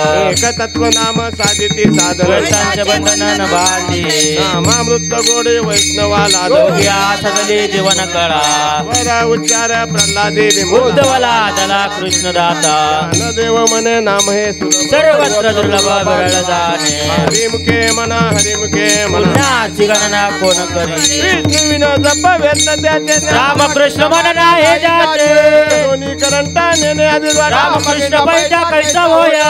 एक तत्व नाम साधिती साधन वर्षांचे बंधन न बांधी नामामृत गोडे वैष्णवाला योग्या सगळे जीवन कळा वरा उच्चार प्रल्हादे उद्धवला दला कृष्ण दाता देव मने नाम हे सुलभ सर्वत्र दुर्लभ विरळ जाणे हरिमुखे मना हरिमुखे मना पुण्याची गणना कोण करी विष्णू विना जप व्यस्त त्याचे रामकृष्ण म्हणना हे जाते दोन्ही करंटा नेणे आधी रामकृष्ण पैठा कैसा होया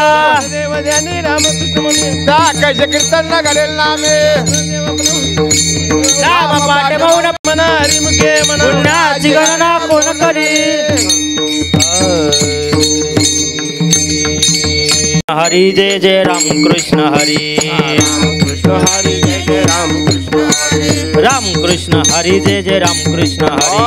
देव ध्यानी रामकृष्ण मुनी कैसे कीर्तन न घडेल नामे राम पाठ मौन मना हरिमुखे मना पुण्याची गणना कोण करी हरी जय जय रामकृष्ण हरी कृष्ण हरी जय जय रामकृष्ण रामकृष्ण हरी जय जय रामकृष्ण हरी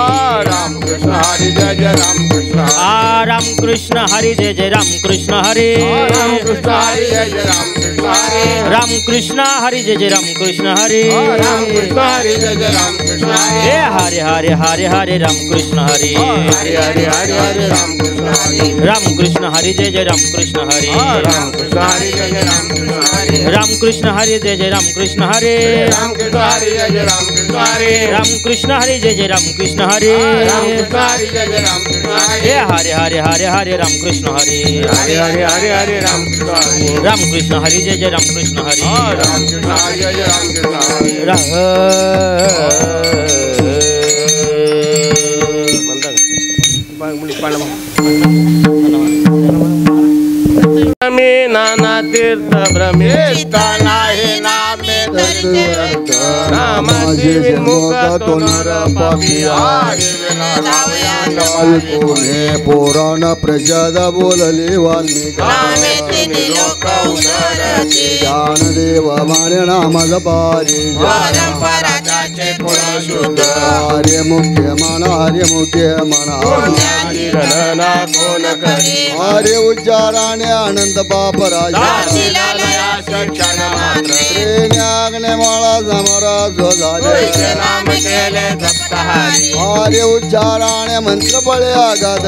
रामकृष्ण हरी जय जय रामकृष्ण रामकृष्ण हरी जय जय रामकृष्ण हरी रामकृष्ण हरी जय जय रामकृष्ण हरी रामकृष्ण हरी जय जय रामकृष्ण हरी रामकृष्ण हरी जय जय रामकृष्ण हरी हे हरे हरे हरे हरे रामकृष्ण हरी हरी हरी हरी हरी रामकृष्ण हरी रामकृष्ण हरी जय जय रामकृष्ण हरी रामकृष्ण हरी जय जय रामकृष्ण हरी रामकृष्ण हरी जय जय रामकृष्ण हरी रामकृष्ण हरी जय जय रामकृष्ण हरी रामकृष्ण हरी जय जय रामकृष्ण हरी रामकृष्ण हरी जय जय रामकृष्ण हरी हे हरे हरे हरे हरे रामकृष्ण हरी हरी हरी हरी हरी रामकृष्ण हरी रामकृष्ण हरी जय जय रामकृष्ण हरी रामकृष्ण हरी जय जय रामकृष्ण हरी भ्रमे नाना तीर्थ भ्रमे नाही नामे नामाची विमुख तो नर पापिया कोणे पुराण प्रजाद बोलले वाल्मिकी ज्ञानदेव माने नाम जपारी हरे मुख्य म्हणा हरे मुख्य म्हणा गणना कोण करी हरे उच्चाराने आनंद बापराजा क्षण मात्र श्रेण्याग्ने माळा समरा जो झाले नाम केले सप्तहारी हरे उच्चाराने मंत्र बळे आगाद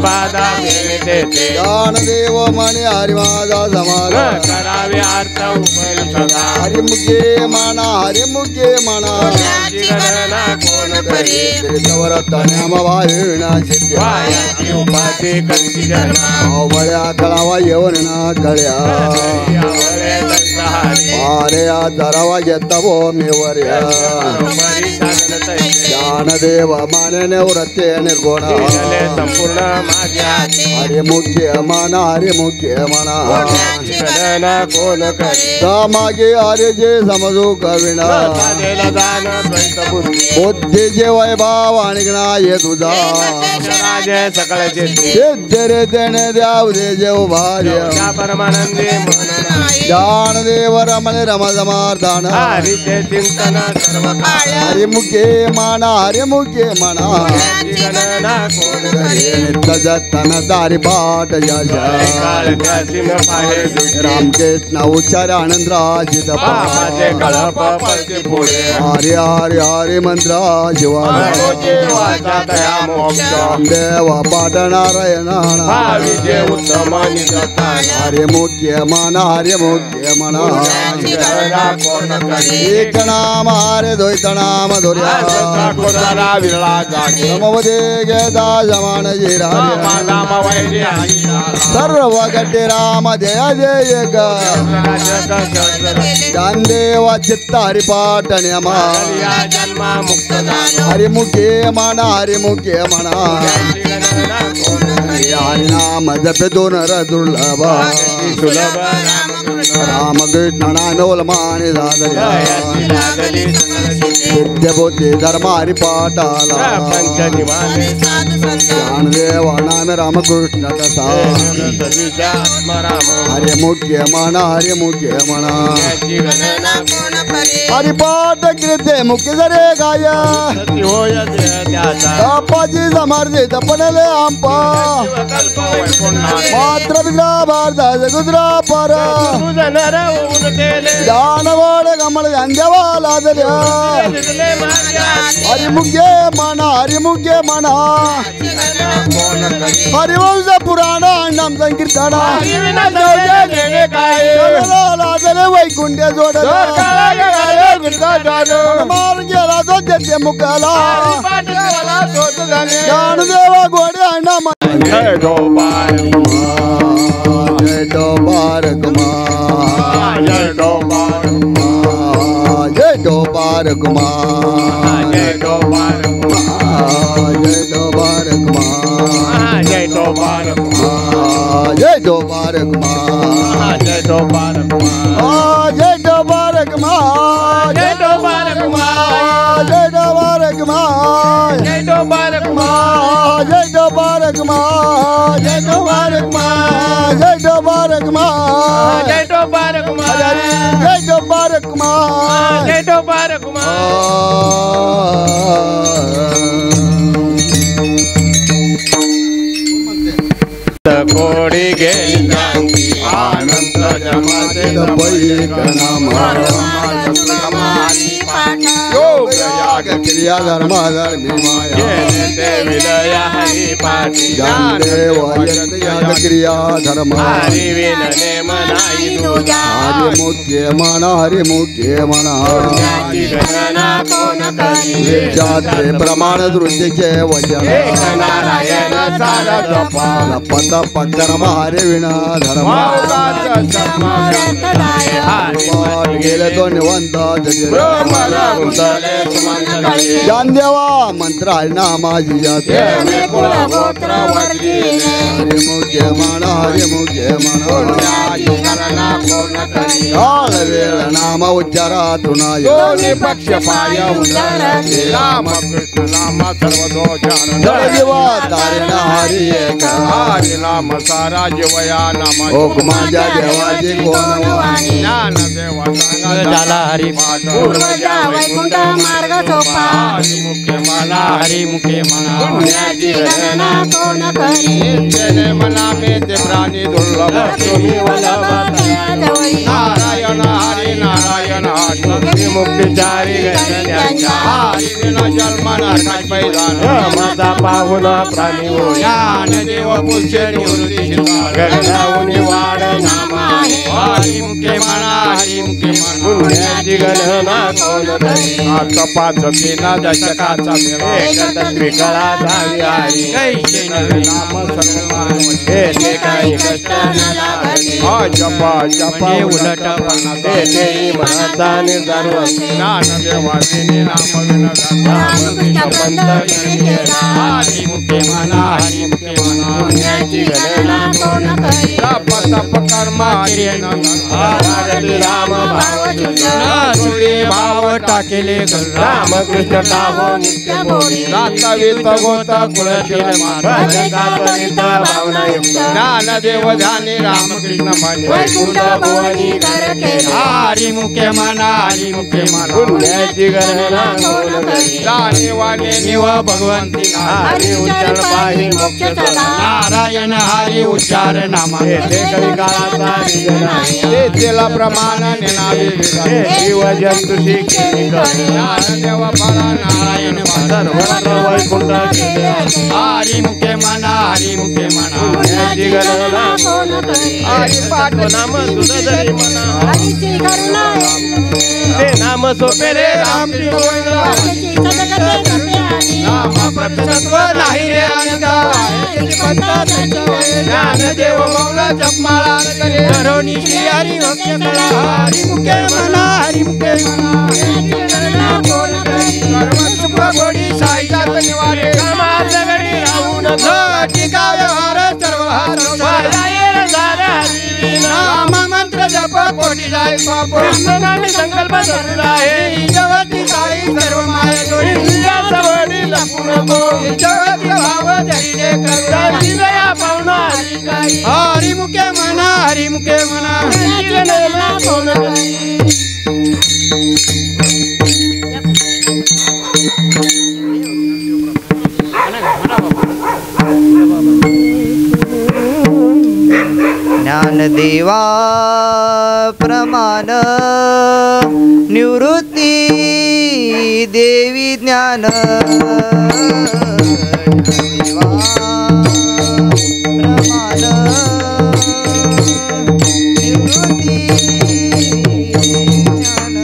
बाधा देते ज्ञानदेव म्हणे हरि माझा समारा करावे अर्थ उपनिषदा हरि मुखे म्हणा हरि मुखे म्हणा गणना कोण करी तीर्थवर तण्याम वाहिणा शिद्या वायाची उपाधी कशी जना अवळ्या कळावा येऊन ना कळ्या यावळे दशहारी अरे या धरावा घेता भो मेवर्या बरी साधन तैसे ज्ञानदेव माने निवृत्ते निर्गुणा केले संपूर्ण माझ्या हरि मुख्य म्हणा हरि मुख्य म्हणा गणना कोण करी मागे हरे जे समजू कविना साधेला जाण द्वैत बुद्धी बुद्धीचे वैभाव आणि ये तुझा राजे सकळ चेतू सिद्ध रे देणे द्याव दे जेव भार्य त्या परमानंदी म्हणून ज्ञानदेव रमणे रम समाधान हरीचे चिंतन सर्व काळ हरि मुखे म्हणा हरि मुखे म्हणा गणना कोण करी जतन दारी पाठ काळ त्याची न पाहे दुसरे रामकृष्ण उच्चार आनंदराजित पापाचे कळप पडते पुढे हरे हरे हरे मंत्र शिवाय देवाचा दया मोक्ष देव पाठ नारायण भावीचे उत्तम निजता हरे मुख्य म्हणा हरे मुख्य म्हणा गणना कोण करी एक नाम हरे द्वैत नाम धुर्या कोणाला विरळा जागे नमोदे गेदा जमान जिरा नाम वैरी हरी सर्व गटे राम जय जय ग ज्ञानदेव चित्त हरिपाठ नमा या जन्मा मुक्त झालो हरि मुखे म्हणा हरि मुखे म्हणा गणना कोण करी हरि नाम जप दोन दुर्लभ सुलभ रामकृष्ण नानोल माने दादर्या याची लागली सकळ सिद्धी नित्य बुद्धी धर्म हरिपाठाला पंच निवाने ज्ञानदेव नाम रामकृष्ण कसा सदृशा आत्मराम हरि मुख्य म्हणा हरि मुख्य म्हणा याची गणना कोण करी हरिपाठ कृते मुख्य जरे गाय सती होय त्याचा बापाची समर्जित पडले आंपा कल्प वैकुंठा मात्र विग्रा भारत गुजरा पर नर उलटेले जानवड गमळ अंजवाला दर्या दिसले माझ्या हरिमुखे म्हणा हरिमुखे म्हणा हरिवंश पुराण नाम संकीर्तन लाजले वैकुंठ जोडला मार गेला तो त्याचे मुखाला ज्ञानदेवा गोडे नाम जय डोबार जय डोबार कुमार जय डोबार जय डोबार कुमार जय डोबार जय डोबार कुमार जय डोबार जय डोबार कुमार जय डोबार जय डोबार कुमार जय डोबार जय डोबार कुमार जय डोबार जय डोबार कुमार जय डोबार कुमार जय डोबार कुमार जय डोबार जय डोबार कुमार जय डोबार कोडी गेली आनंद जमाते योग याग क्रिया धर्म धर्मी माया विलय हरि पाठी ज्ञानदेव याग क्रिया धर्म हरि विनने मनाई तुझा हरिमुखे म्हणा हरिमुखे म्हणा गणना कोण करी जाते प्रमाण दृष्टीचे वचन एक नारायण सारा जपा पद पकर्म हरे विना धर्म गेले तो निवंत ज्ञानदेवा मंत्र हरिनामाजी जाते हरिमुखे म्हणा हरिमुखे म्हणा काळ वेळ नाम उच्चारातून पक्ष पाय राम कृष्ण नाम सर्वदो देवा तारण हरी एक हरि नाम सारा जीवया नाम ओ माझ्या देवाची कोण ज्ञान देवा झाला हरी वैकुंठ मार्ग सोपा मुख्य मला हरिमुखे म्हणा पुण्याची गणना कोण करी नित्यने मना में ते प्राणी दुर्लभ तुम्ही वल्लभ नारायण हरी नारायण हरी मुक्तिचारी हरी विना जन्म नरकात पैदान माझा पाहुन प्राणी हो ज्ञान देव पुष्य निवृत्ती गगनावनी वाढ नाम हरिमुखे म्हणा हरिमुखे म्हणा पुण्याची गणना कोण करी कपाच तीन दशकाचा एकच त्रिकळा झाली हरी कैसे नवे नाम सर्वमान हे ते काही कष्ट जपा जपा उलट ते मनाचा निर्धार ज्ञान देवाने नाम हरिमुखे म्हणा हरिमुखे म्हणा पुण्याची गणना कोण करी तप तप कर्म राम भाव भाव टाकेले राम कृष्ण काव नित्य बोली रातवित गोत कुळशील भावना ज्ञान देव ध्यानी राम कृष्ण वैकुंठ भुवनी घर केला हरिमुखे म्हणा हरिमुखे म्हणा पुण्याची गणना कोण करी जाणीवाने निव भगवंती हरी उच्चार पाहि मोक्ष सदा नारायण हरी उच्चार नामा ते कधी काळाचा ते तिला प्रमाण निनावी जीव जंतु शिके ज्ञान देव फळा नारायण सर्वत्र वैकुंठ हरिमुखे म्हणा हरिमुखे म्हणा पुण्याची गणना कोण करी हरी पाठ नाम तुझं जरी म्हणा हरीची करुणा ते नाम सोपे रे राम गोविंद हरीची सदगते करते आली नाम प्रत्यत्व नाही रे अनंता ज्ञान देव मौला जपमाळा करे करोनी श्री हरी भक्त कळा हरिमुखे म्हणा हरिमुखे म्हणा कोण करी सर्व सुख गोडी साईजात निवारे कामात गडी राहून टीका व्यवहार सर्व हात नाम मंत्र जप कोटी जाय पाप नामी संकल्प धरून आहे जगती साई सर्व माया जोडी सवडी लपून तो जगती भाव धरिले करुणा दया पाहुणा हरिकारी हरिमुखे म्हणा हरिमुखे म्हणा कोण करी ज्ञानदेवा प्रमाण निवृत्ती देवी ज्ञान देवा प्रमाण निवृत्ती ज्ञान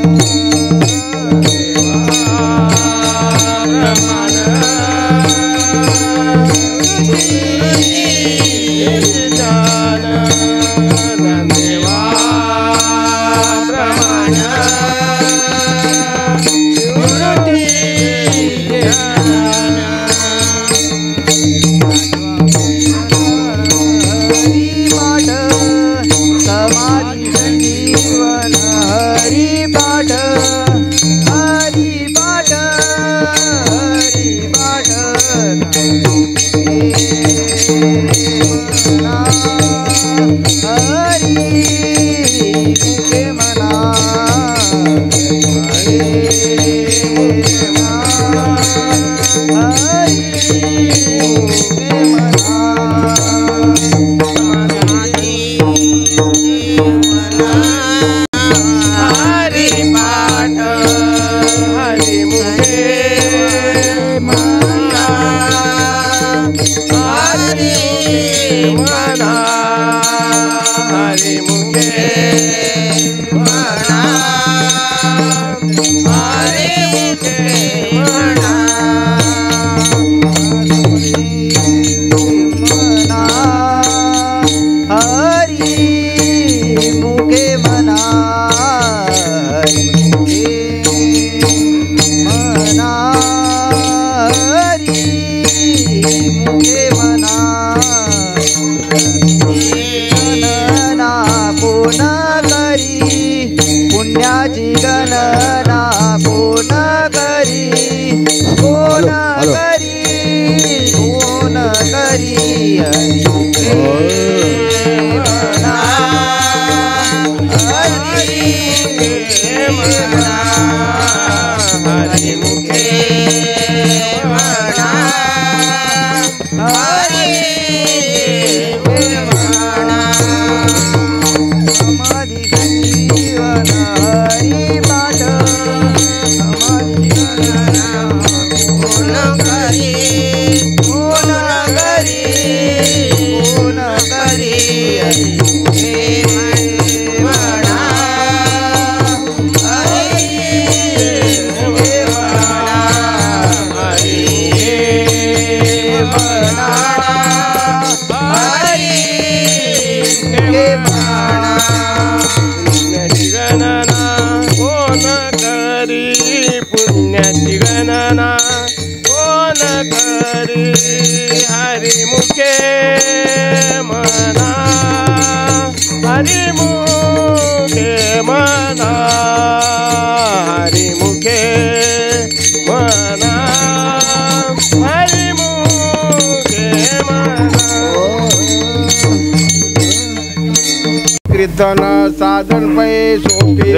कीर्तन साधन पै सोपी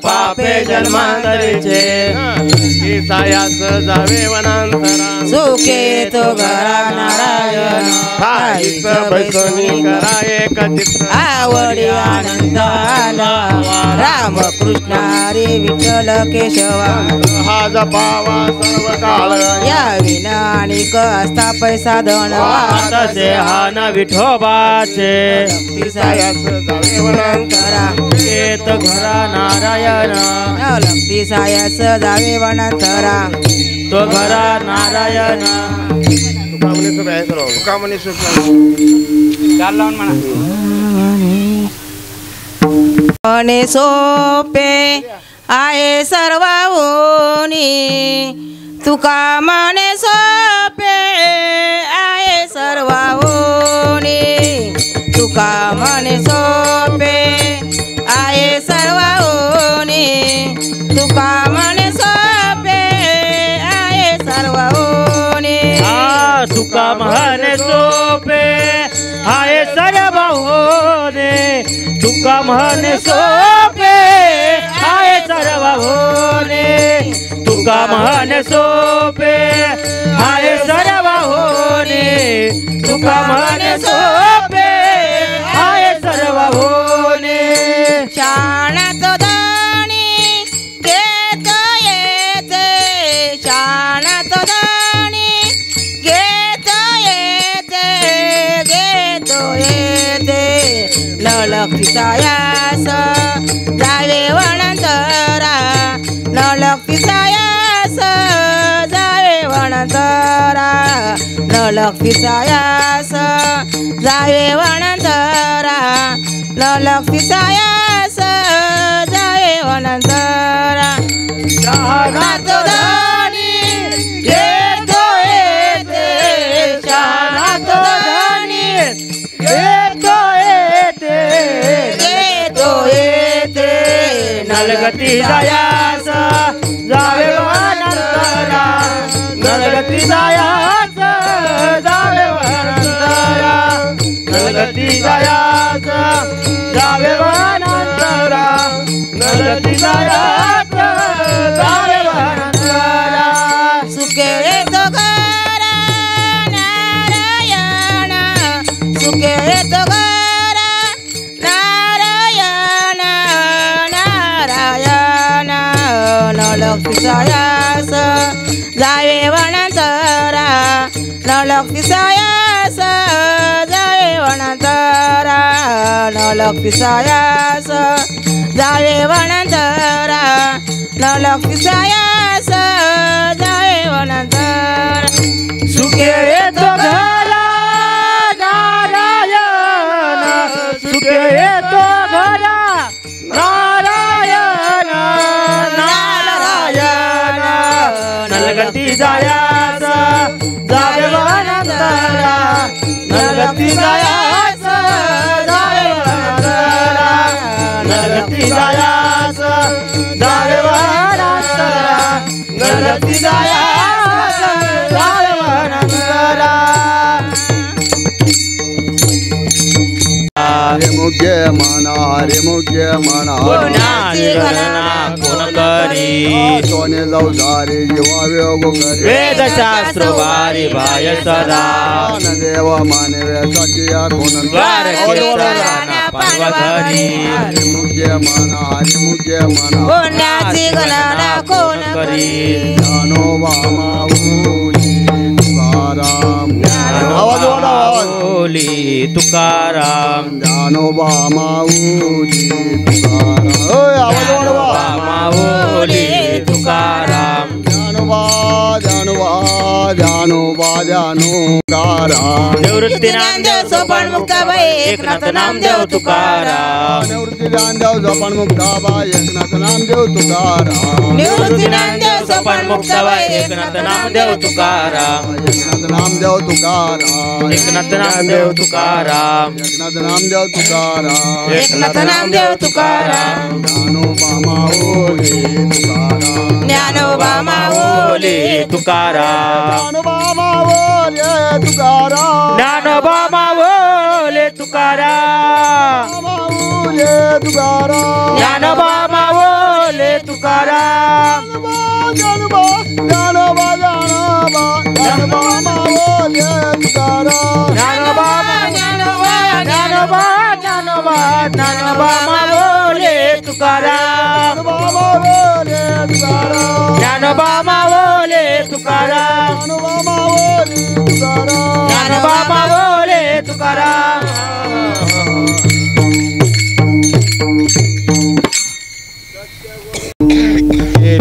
पापे जन्मांतरीचे सायास जावे वनांतरा सुखे तो घरा नारायण ठाईच बैसनी करा एक चित्त आवडी आनंद आला राम कृष्ण हरी विठ्ठल केशवा हा जपावा सर्व काळ या विना आणि असता पैसा धन तसे हा न विठोबाचे सायास जावे वनांतरा येत घरा नारायण लक्ती सायास जावे वनांतरा तो घरा नारायण तुकामणी सुख आहे सर्व तुकामणी सुख मने सोपे आहे सर्व होनी तुका मने सोपे आहे सर्व होनी तुका मने सोपे आहे सर्व होनी तुका मने सोपे आहे सर्व होनी तुका म्हणे सोपे आहे सर्व होने तुका म्हणे सोपे आहे सर्व होने तुका म्हणे सोपे आहे सर्व होने तुका म्हणे सोपे आहे सर्व होने शाणात दाणी घेत ये पिसायास जावे वनांतरा नलक पिसायास जावे वनांतरा नलक पिसायास जावे वनांतरा नलक पिसायास जावे वनांतरा शहाणात धनी येतो येते शहाणात धनी येतो येते येतो येते नलगती जायास जावे वनांतरा नलगती जायास जावे वनांतरा नलगती जायास जावे वनांतरा नलगती जायास जावे वनांतरा सुखे येतो घरा नारायण सुखे येतो घरा नारायण नारायण नलक पिसायास जावे वनांतरा नलक पिसायास जावे वनांतरा नलक पिसायास जावे वनांतरा नलक पिसायास जावे वनांतरा सुखे येतो घरा नारायण सुखे येतो घरा नारायण नारायण नलगती जायास जावे वनांतरा नलगती जायास जावे वनांतरा नलगती जायास जावे वनांतरा नलगती जायास जावे वनांतरा हरे मुख्य मना हरे मुख्य मना कोणाची गणना कोण करी सोने जाऊसारे जीवा योग करी वेदशास्त्र वारी बाय सदा देव मानवे सचिया कोण पार्वती हरे मुख्य मना हरे मुख्य मना कोणाची गणना कोण करी ज्ञानोबा माऊली तुकाराम आवाज वाढवा आवाज बोली तुकाराम ज्ञानोबा माऊली तुकाराम ओय आवाज वाढवा माऊली तुकाराम ज्ञानोबा ज्ञानोबा ज्ञानोबा ज्ञानोकाराम निवृत्ती नामदेव सोपान मुक्ताबाई एकनाथ नामदेव तुकाराम निवृत्ती नामदेव सोपान मुक्ताबाई एकनाथ नामदेव तुकाराम निवृत्ती नामदेव सोपान मुक्ताबाई एकनाथ नामदेव तुकाराम एकनाथ नामदेव तुकाराम एकनाथ नामदेव तुकाराम एकनाथ नामदेव तुकाराम एकनाथ नामदेव तुकाराम ज्ञानोबा माऊली तुकाराम ज्ञानोबा माऊली तुकाराम ज्ञानोबा माऊली तुकाराम ज्ञानोबा माऊली तुकाराम माऊली तुकाराम ज्ञानोबा माऊली तुकाराम ज्ञानोबा ज्ञानोबा ज्ञानोबा ज्ञानोबा माऊली तुकाराम ज्ञानोबा ज्ञानोबा ज्ञानोबा ज्ञानोबा ज्ञानोबा माऊली तुकाराम माऊली तुकाराम ज्ञानोबा माऊली तुकाराम ज्ञानोबा माऊली तुकाराम ज्ञानोबा माऊली तुकाराम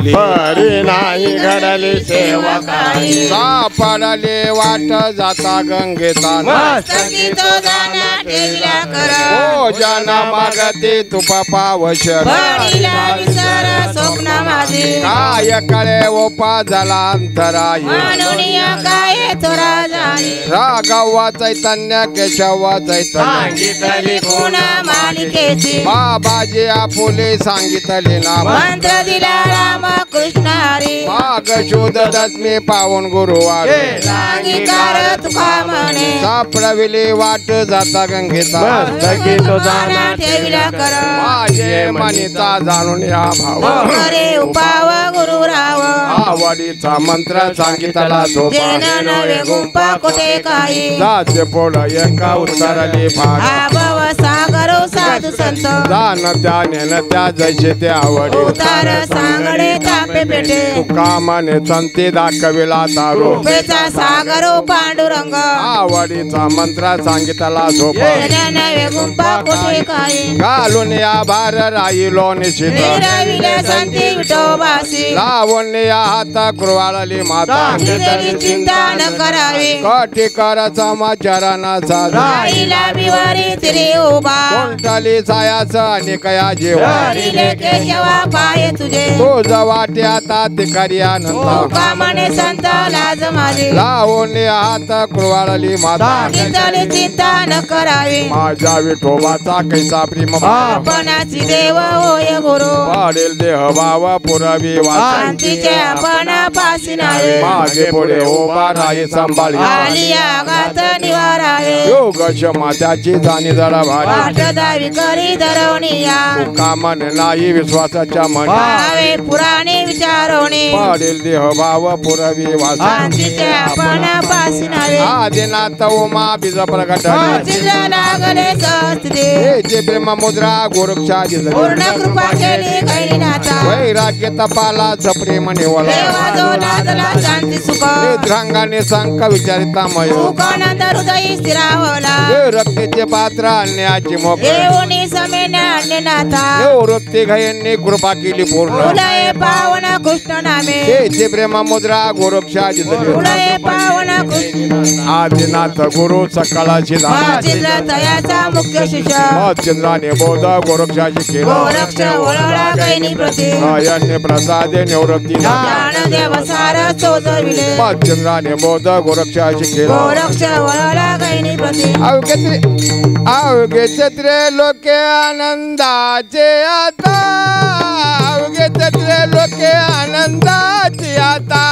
परी नाही घडली सेवा काही सापडले वाट जाता गंगेता मस्तकी तो जाना ठेवल्या कर ओ जना मागते तुपा पावश बळीला विसर स्वप्न माझे काय कळे ओपा झाला अंतराय मानुनिया काय थोरा जाणे राघवा चैतन्य केशव चैतन्य सांगितली पुन्हा मालिकेची बाबाजी आपुले सांगितले नाम मंत्र दिला राम कृष्ण हरी माग शोध दसमी पावन गुरुवार अंगीकार तुका म्हणे सापडविली वाट जाता गंगेता मस्तकी तो जाना ठेवल्या कर माझे मनीचा जाणून या भाव करे उपाव गुरु राव आवडीचा मंत्र सांगितला सोपा जेन नवे गुंपा कोठे काही जाते पोळ एका उतरली भाग आबव सागर साधू संत जाण त्या नेन त्या जैसे ते आवडी उतार सांगडे तापे पेटे तुका म्हणे संती दाखविला तारू रूपेचा सागर पांडुरंग आवडीचा मंत्र सांगितला झोप नवे गुंपा कोठे काही घालून या भार राहिलो निशित निराविले संती विठोबासी लावून या हात कुरवाळली माता तरी चिंता न करावी कटी कर समाचाराचा राहिला बिवारी तिरी उभा कोणतली सायाच आणि कया जीव हरिले केशवा पाय तुझे तुझ वाटे आता तिकारी आनंद तुका म्हणे संत लाज माझी लावून या हात कुरवाळली माता तरी चिंता न करावी माझ्या विठोबाचा कैसा प्रेम आपणाची देव होय गुरु पाडेल देह भाव पुरवी वाचा शांतीचे आपण पासी नावे मागे पुढे उभा राही सांभाळी आली आघात निवारावे योग क्षमात्याची जाणी जरा भारी वाट दावी करी धरवणीया कामन नाही विश्वासाच्या मनी भावे पुराणे विचारवणे पाडेल देह भाव पुरवी वाचा शांतीचे आपण पासी नावे आदिनाथ उमा बीज प्रकट चित्र लागले सहस्ते हे जे प्रेम मुद्रा गोरक्षा पूर्ण कृपा केली गैरीनाथा वैराग्य तपाला प्रेम निवला देवा जो नादला शांती सुख नेत्रांगाने संक विचारिता मय सुखानंद हृदयी स्थिरावला रक्तीचे पात्र अन्याची मोक देवनी समेन अन्यनाथा वृत्ती घायांनी कृपा केली पूर्ण उदय पावन कृष्ण नामे हे प्रेम मुद्रा गोरक्षा उदय पावन कृष्ण आदिनाथ गुरु सकाळाची चित्र तयाचा मुख्य शिष्य चंद्राने बोध गोरक्षाची केलं गोरक्ष ओळवला गैनी प्रती नयन्य प्रसादे निवृत्ती ज्ञानदेव सार सोजविले चंद्राने बोध गोरक्षाची केलं गोरक्ष ओळवला गैनी प्रती अवघे छत्रे लोके आनंदाचे आता अवघे छत्रे लोके आनंदाची आता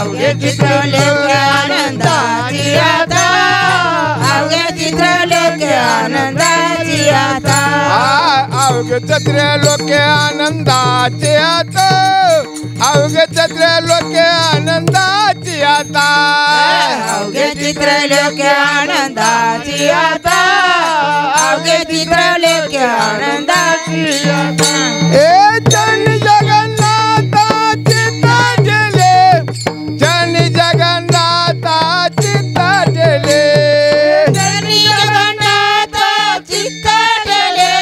अवघे चित्र लेके आनंदाची आता अवघे चित्र लेके आनंदाची आता अवघे छत्रे लोके आनंदाचे आता अवघे छत्रे लोके आनंदाची आता अवघे चित्र लेके आनंदाची आता अवघे चित्र लेके आनंदाची आता ए जन जगन्नाथ चित्ता गेले जन जगन्नाथ चित्ता गेले चरणी जगन्नाथ चित्त टेले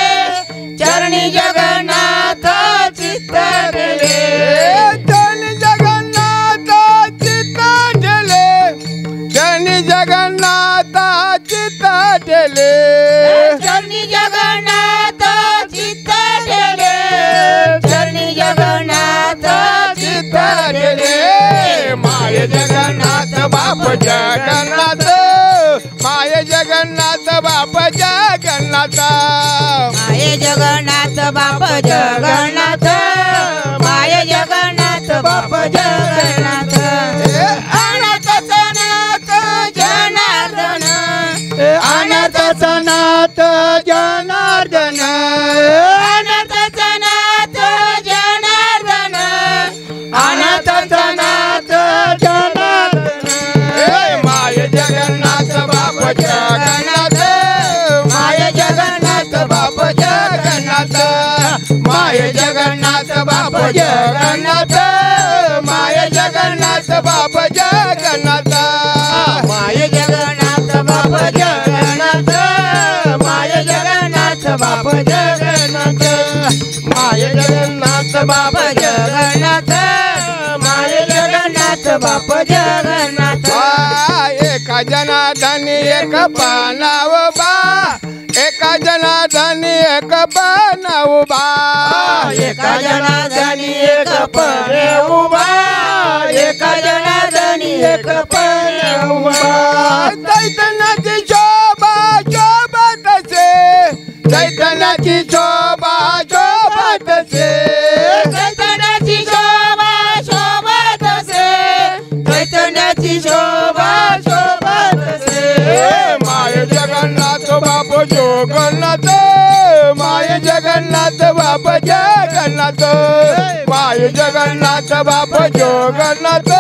चरणी जगन्नाथ चित्त टेले जन जगन्नाथ चित्ता गेले जन जगन्नाथ चित्ता गेले चरणी जगन्नाथ चित्त टेले चरणी जगन्नाथ चित्त टेले माय जगन्नाथ बाप जगन्नाथ माय जगन्नाथ बाप जगन्नाथ माय जगन्नाथ बाप जगन्नाथ माय जगन्नाथ बाप जगन्नाथ अनाथ सनाथ जनार्दन अनाथ सनाथ जनार्दन अनाथ सनाथ जनार्दन अनाथ सनाथ जनार्दन माय जगन्नाथ बाप जगन्नाथ माय जगन्नाथ बाप जगन्नाथ माय जगन्नाथ बाप जगन्नाथ माय जगन्नाथ बाप जगन्नाथ माय जगन्नाथ बाप जगन्नाथ माय जगन्नाथ बाप जगन्नाथ माय जगन्नाथ बाप जगन्नाथ माय जगन्नाथ बाप जगन्नाथ एका जनार्दनी एक पानाव बा एका जनार्दनी एक पानाव बा एका जनार्दनी एक परे उभा एका जनार्दनी एक परे उभा चैतन्याची शोभा शोभत से चैतन्याची शोभा शोभत से चैतन्याची शोभा शोभत से चैतन्याची शोभा शोभत से माय जगन्नाथ बाप जगन्नाथ माय जगन्नाथ बाप जगन्नाथ माय जगन्नाथ बाप जगन्नाथ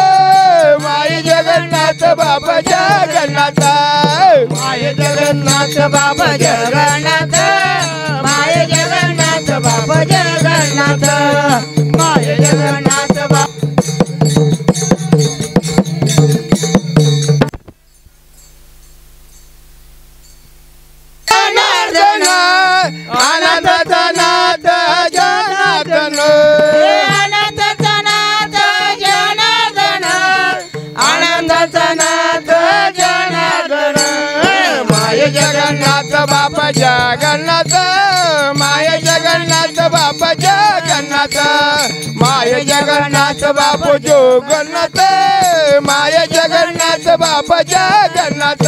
माय जगन्नाथ बाप जगन्नाथ माय जगन्नाथ बाप जगन्नाथ माय जगन्नाथ बाप जगन्नाथ माय जगन्नाथ बाप बाप जगन्नाथ माय जगन्नाथ बाप जगन्नाथ माय जगन्नाथ बाप जगन्नाथ माय जगन्नाथ बाप जगन्नाथ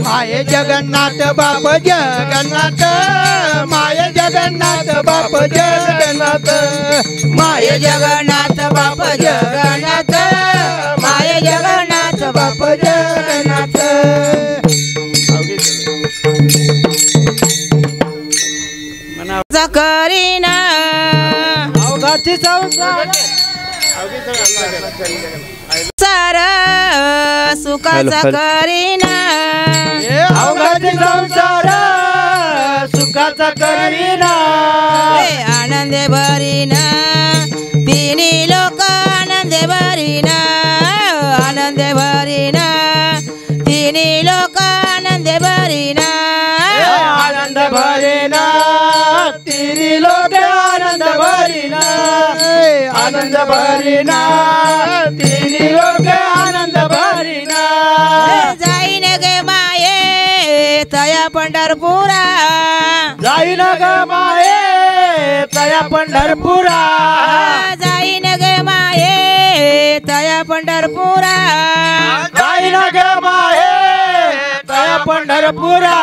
माय जगन्नाथ बाप जगन्नाथ माय जगन्नाथ बाप जगन्नाथ माय जगन्नाथ बाप जगन्नाथ माय जगन्नाथ बाप जगन्नाथ करीना अवघाची संसार सार सुखाचा करीना अवघाची संसार सुखाचा करीना आनंदे भरीना तिन्ही लोक आनंदे भरीना आनंदे भरीना तिन्ही लोक आनंदे भरीना आनंद भरीना तिन्ही लोक आनंद भरीना आनंद भरीना तिन्ही लोक आनंद भरीना जाईन गे माये तया पंढरपुरा जाईन ग माये तया पंढरपुरा जाईन गे माये तया पंढरपुरा जाईन ग माये तया पंढरपुरा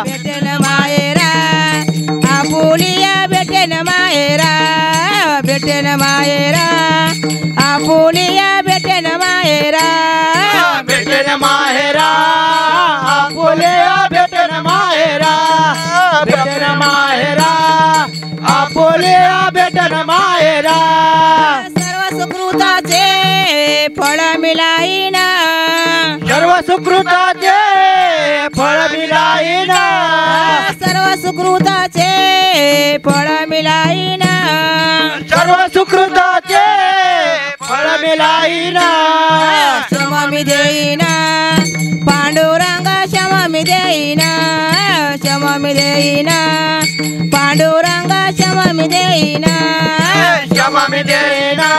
भेटेन मायेरा आपुलिया भेटेन मायेरा भेटेन मायेरा आपुलिया भेटेन मायेरा भेटेन माहेरा आपुलिया भेटेन माहेरा भेटेन माहेरा आपुलिया भेटेन माहेरा सर्व सुकृताचे फळ मिळाईना सर्व सुकृताचे फळ मिळाईना सर्व सुकृताचे फळ मिळाईना सर्व सुकृताचे फळ मिळाईना क्षमा मी देईना पांडुरंग क्षमा मी देईना क्षमा मी देईना पांडुरंग क्षमा मी देईना क्षमा मी देईना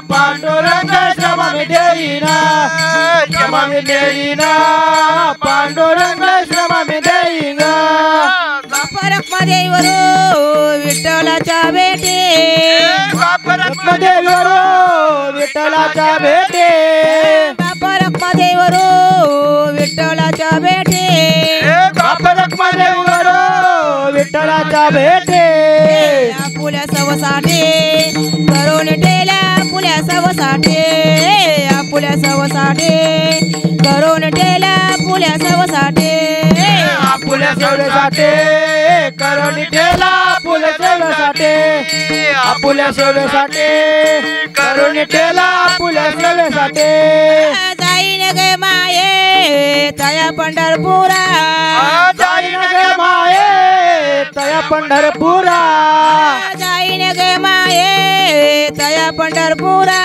पांडुरंग क्षमा मी देईना क्षमा मी देईना पांडुरंग क्षमा मी देईना रखमादेवीवरो विठ्ठलाच्या भेटे रखमादेवीवरो विठ्ठलाच्या भेटे बापा रखमादेवीवरो विठ्ठलाच्या भेटे बापा रखमादेवीवरो विठ्ठलाच्या भेटे आपुल्या सवसाठे करून ठेला आपुल्या सवसाठे आपुल्या सवसाठे करून ठेला आपुल्या सवसाठे आपुल्या सेवेसाठी करून ठेला आपुल्या सेवेसाठी आपुल्या सेवेसाठी करून ठेला आपुल्या सेवेसाठी जाईन गे माये तया पंढरपुरा जाईन गे माये तया पंढरपुरा जाईन गे माये तया पंढरपुरा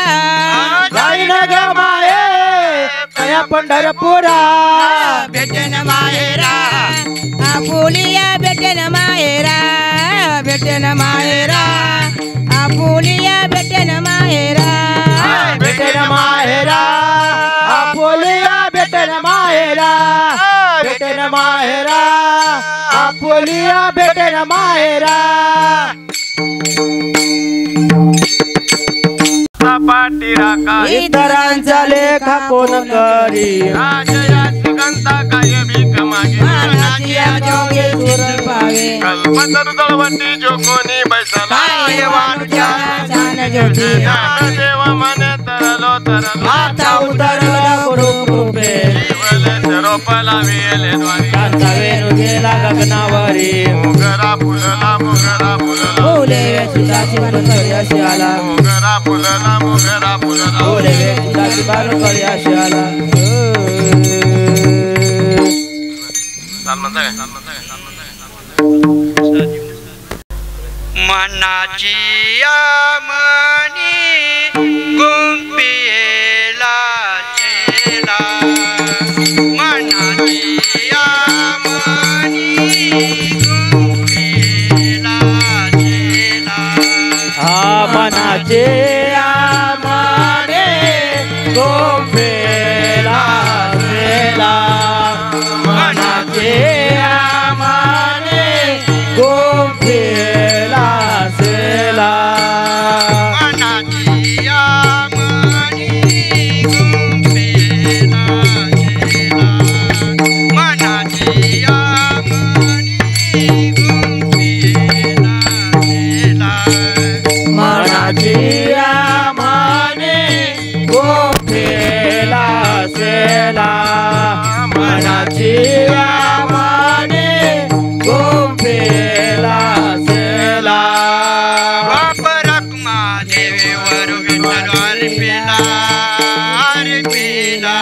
जाईन गे माये तया पंढरपुरा भेटेन मायेरा आपुलिया भेटेन मायेरा भेटेन मायेरा आपुलिया भेटेन मायेरा भेटेन माहेरा आपुलिया भेटेन माहेरा भेटेन माहेरा आपुलिया भेटेन माहेरा पाठी राखा इतरांचा लेखा कोण करी राजयाची गंता काय भीक मागे मानाची जोगे सुर पावे कल्पतर दळवटी जो कोणी बैसला वाणुच्या जान ज्योती देव मने तरलो आता उतरला गुरु कृपे जीवले सरोप लावेले द्वारी कांता वेणू गेला गगनावरी मोगरा फुलला फुले वेचुदाची मन करी अशी आला मोगरा फुलला फुले वेचुदाची मन करी अशी आला मनाची आमनी गुंपिला चेला मनाची आमनी गुंपिला चेला मनाचे आमाने गोंबेला वेला मनाचे गेला मनाची आवाने गुंफेला सेला बाप रखमा देवीवर विठ्ठल पेला पेला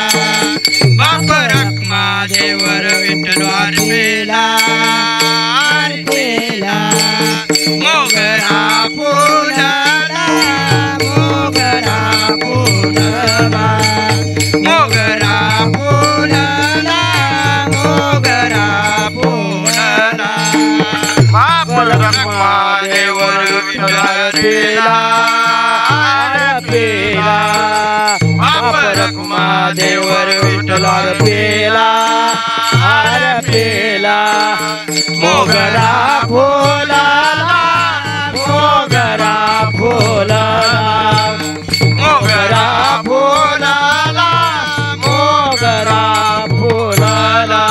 बाप रखमा देवर विठ्ठल पेला पेला मोगरा फुलला मोगरा फुलला मोगरा फुलला मोगरा फुलला बाप रखमा देवर विठ्ठल पेला पेला बाप रखमा देवर विठ्ठल पेला पेला मोगरा फुलला मोगरा फुलला मोगरा फुलला मोगरा फुलला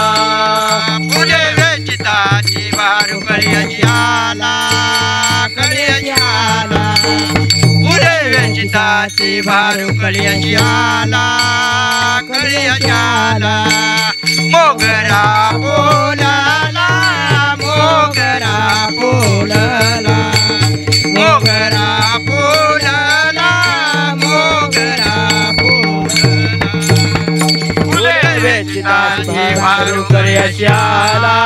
फुले वेचिताची वारू कळ्याची आला कळ्याची आला फुले वेचिताची वारू कळ्याची आला कळ्याची आला मोगरा फुलला मोगरा फुलला मोगरा फुलला मोगरा फुलला फुले वेचिताची वारू कळ्याची आला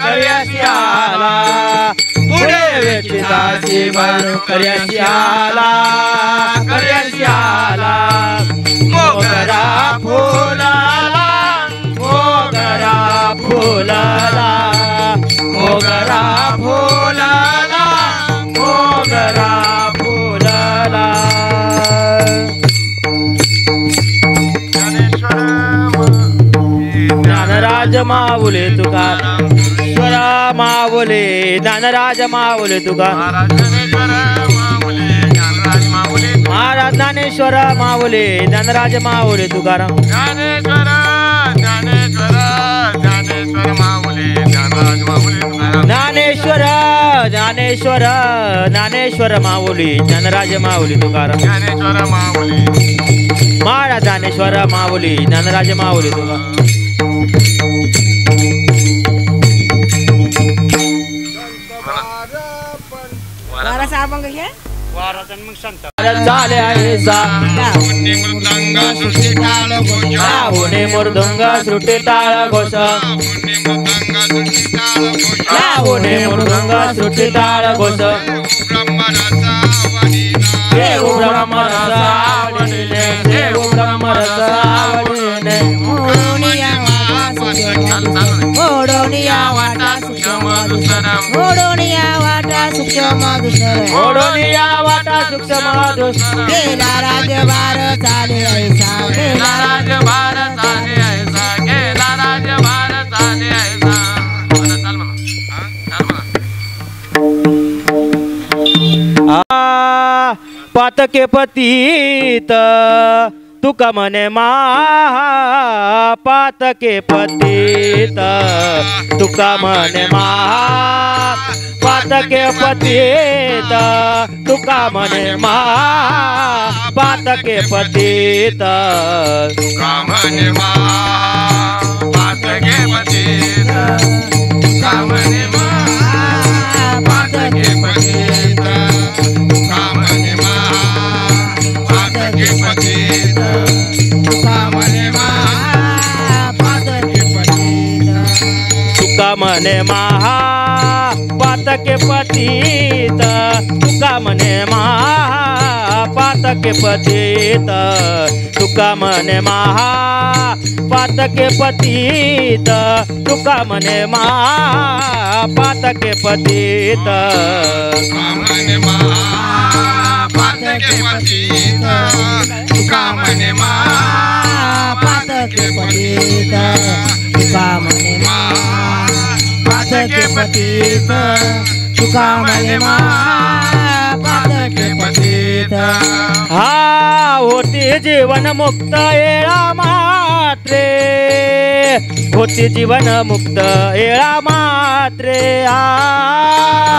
कळ्याची आला फुले वेचिताची वारू कळ्याची आला कळ्याची आला मोगरा फुलला मोगरा फुलला मोगरा फुलला मोगरा फुलला ज्ञानराज माऊले तुकाराम ईश्वरा माऊले ज्ञानराज माऊले तुकाराम महाराज ज्ञानेश्वर माऊले ज्ञानराज माऊले तुकाराम ज्ञानेश्वर ज्ञानेश्वर ज्ञानेश्वर माऊली ज्ञानराज माऊली तुकाराम महाराज ज्ञानेश्वर माऊली ज्ञानराज माऊली तुकाराम झाले आहे सावने मृदंग श्रुती टाळ घोष लावणे मृदंग श्रुती टाळ घोष देव ब्रह्मरस आवडीने देव ब्रह्मरस आवडीने ओढोनिया वाटा सूक्ष्म ओढोनिया वाटा सूक्ष्म ओढोनिया वाटा सूक्ष्म गेला राजभार चाले ऐसा गेला राजभार चाले ऐसा गेला राजभार चाले ऐसा पातके पतीत तुका म्हणे महा पातके पतीत तुका म्हणे महा पातके पतीत तुका म्हणे महा पातके पतीत तुका म्हणे महा पातके पतीत तुका म्हणे महा पातके पतीत तुका म्हणे महा पातके पतीत तुका म्हणे महा पातके पतीत तुका म्हणे महा पातके पतीत तुका म्हणे महा पातके पतीत तुका म्हणे महा पातके पतीत तुका म्हणे महा पातके पतीत तुका म्हणे महा पातके पतीत तुका म्हणे महा पातके पतीत तुका म्हणे महा पातके पतीत तुका म्हणे पातके पतीत हा होती जीवन मुक्त येळा मात्रे होती जीवन मुक्त येळा मात्रे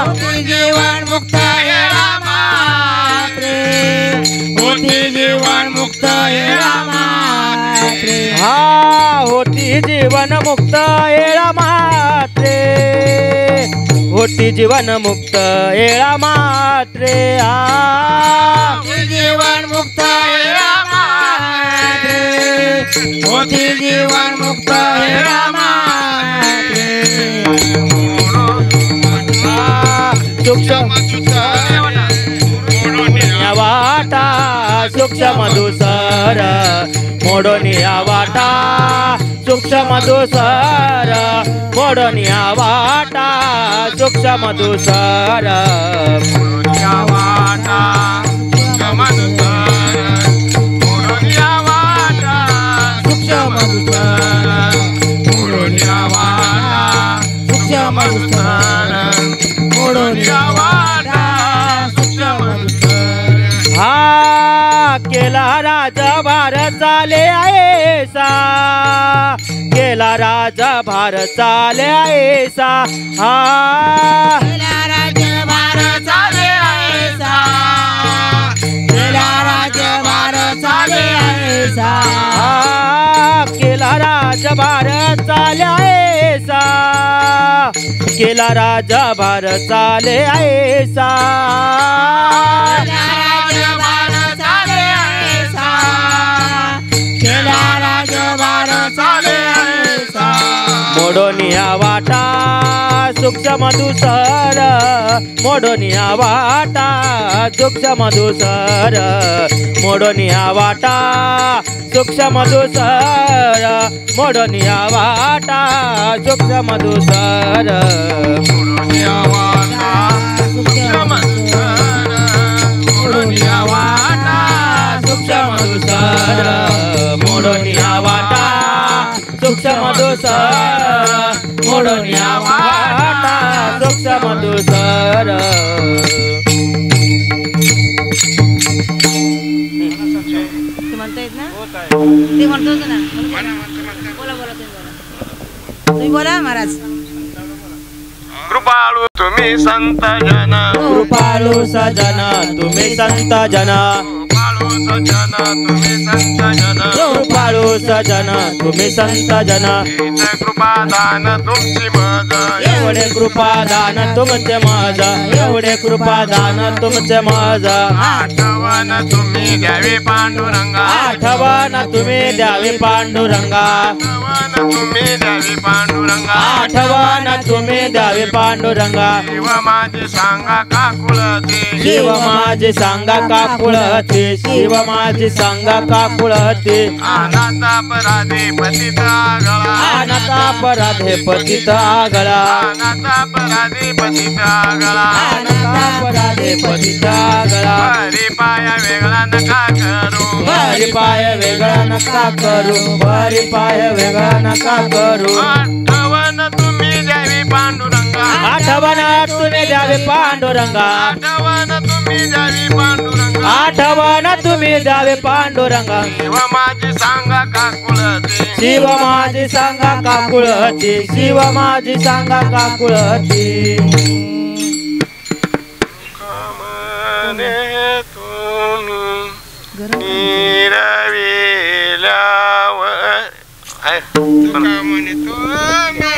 होती जीवन मुक्त येळा मात्रे होती जीवन मुक्त येळा मात्रे हा जीवन मुक्त येळा मात्रे होती जीवन मुक्त येळा मात्रे जीवन मुक्त येळा मात्रे होती जीवन मुक्त येळा मात्रे सूक्ष्म वाटा सूक्ष्म दुसर मोडोनिया वाटा सूक्ष्म दुसर मोडोनिया वाटा सूक्ष्म दुसर वाटा सूक्ष्म दुसर मोडोनिया वाटा सूक्ष्म दुसर मोडोनिया वाटा सूक्ष्म दुसर मोडोनिया वाटा सूक्ष्म दुसर हा केला राजा भार चाले ऐसा केला राजा भार चाले ऐसा हा केला राजा भार चाले ऐसा केला राजा भार चाले ऐसा केला राजा भार चाले ऐसा केला राजा भार चाले ऐसा मोडोनिया वाटा सूक्ष्म दुसर मोडोनिया वाटा सूक्ष्म दुसर मोडोनिया वाटा सूक्ष्म दुसर मोडोनिया वाटा सूक्ष्म दुसर मोडोनिया वाटा सूक्ष्म दुसर मोडोनिया वाटा सूक्ष्म दुसर मोडोनिया वाटा सूक्ष्म दुसर मोडोनिया वाटा सूक्ष्म दुसर म्हणता येत ना ते म्हणतो ना बोला बोला तुम्ही बोला महाराज कृपाळू तुम्ही संत जन कृपाळू सजन तुम्ही संत जन कृपाळू सजन तुम्ही संत जन कृपाळू सजन तुम्ही संत जन कृपादान तुमची मज एवढे कृपादान तुमचे माझ एवढे कृपादान तुमचे माझ आठवण तुम्ही द्यावी पांडुरंगा आठवण तुम्ही द्यावी पांडुरंगा आठवण तुम्ही द्यावी पांडुरंगा आठवण तुम्ही द्यावी पांडुरंगा शिव माझी सांगा का कुळती शिव माझी सांगा का कुळती शिव माझी सांगा का कुळती अनाथ अपराधी पतित आगळा अनाथ अपराधे पतित आगळा अनाथ अपराधी पतित आगळा अनाथ अपराधे पतित आगळा हरी पाया वेगळा नका करू भरी पाय वेगळा नका करू भरी पाय वेगळा नका करू आठवण तुम्ही द्यावी पांडुरंगा आठवण तुम्ही द्यावे पांडुरंगा आठवण तुम्ही द्यावी पांडुरंगा आठवण तुम्ही द्यावे पांडुरंगा शिव माझी सांगा का कुळती शिव माझी सांगा का कुळती शिव माझी सांगा का कुळती कामने तुम्ही निरविल्यावर कामने तुम्ही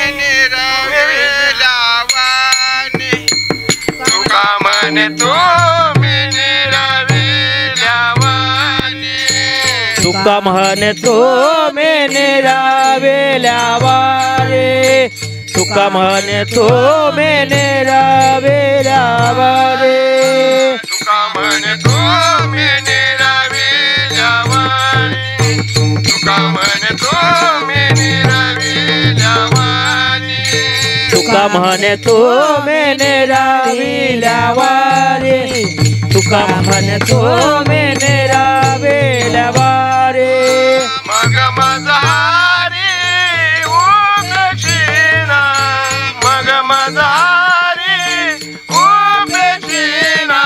निरविल्यावानी तुका म्हणे तुम्ही निरविल्यावानी तुका म्हणे तो मेने रावेल्यावारे तुका म्हणे तो मेने रावेल्यावारे तुका म्हणे तुम्ही निरविल्यावानी तुका म्हणे तुम्ही निरविल्यावानी तुका म्हणे तो मेने रावेल्यावारे तुका म्हणे तो मेने रावेल्यावारे मग मजारी उपेक्षिणा मग मजारी उपेक्षिणा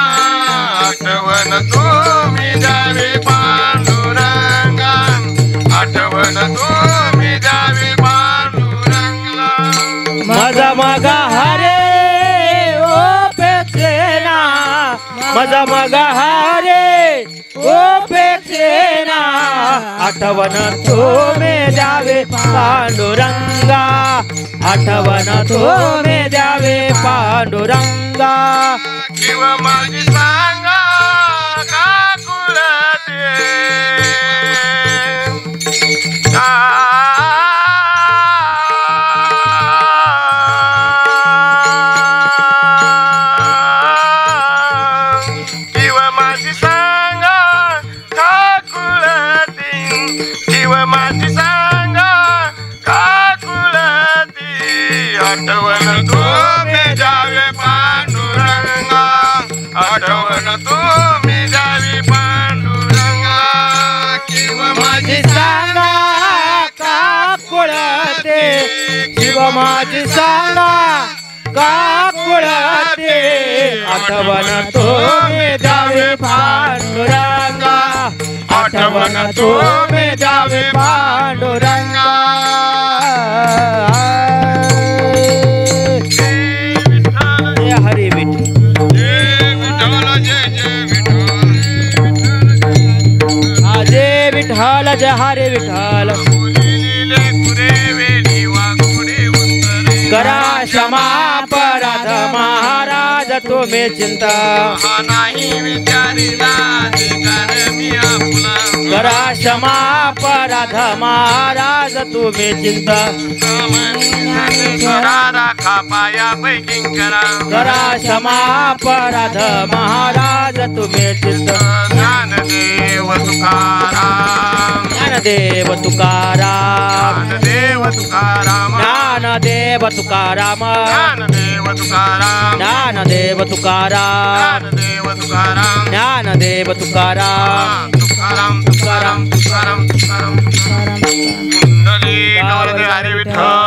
आठवण तुम्ही द्यावी पांडुरंगा आठवण तुम्ही द्यावी पांडुरंगा मजा मगा हरे ओ पेक्षेना मजा मगा हरे ओ पेक्षेना आठवण तुम्ही द्यावे पांडुरंगा आठवण तुम्ही द्यावे पांडुरंगा किंवा माझी सांगा का कुळते किंवा माझी सांगा का कुळती किंवा माझी सांगा का कुळती आठवण तुम्ही द्यावे पांडुरंगा आठवण तुम्ही द्यावी पांडुरंगा किंवा माझी सांगा का कुळते शिव माझी सांगा का कुळते आठवण तुम्ही द्यावे पांडुरंगा आठवण तुम्ही द्यावे पांडुरंगा जय हरी विठ्ठल जय विठ्ठल जय जय विठ्ठल जय हरी विठ्ठल करा क्षमा अपराध महाराज तुम्ही चिंता नाही विचारिला मी आपला करा क्षमा अपराध महाराज तुम्ही चिंता राखा पायापैकी करा करा क्षमा अपराध महाराज तुम्ही चिंता ज्ञानदेव तुकाराम ज्ञानदेव तुकाराम ज्ञानदेव तुकाराम ज्ञानदेव तुकाराम ज्ञानदेव तुकाराम ज्ञानदेव तुकाराम ज्ञानदेव तुकाराम ज्ञानदेव तुकाराम तुकाराम तुकाराम तुकाराम तुकाराम तुकाराम कुंडली हरी विठ्ठल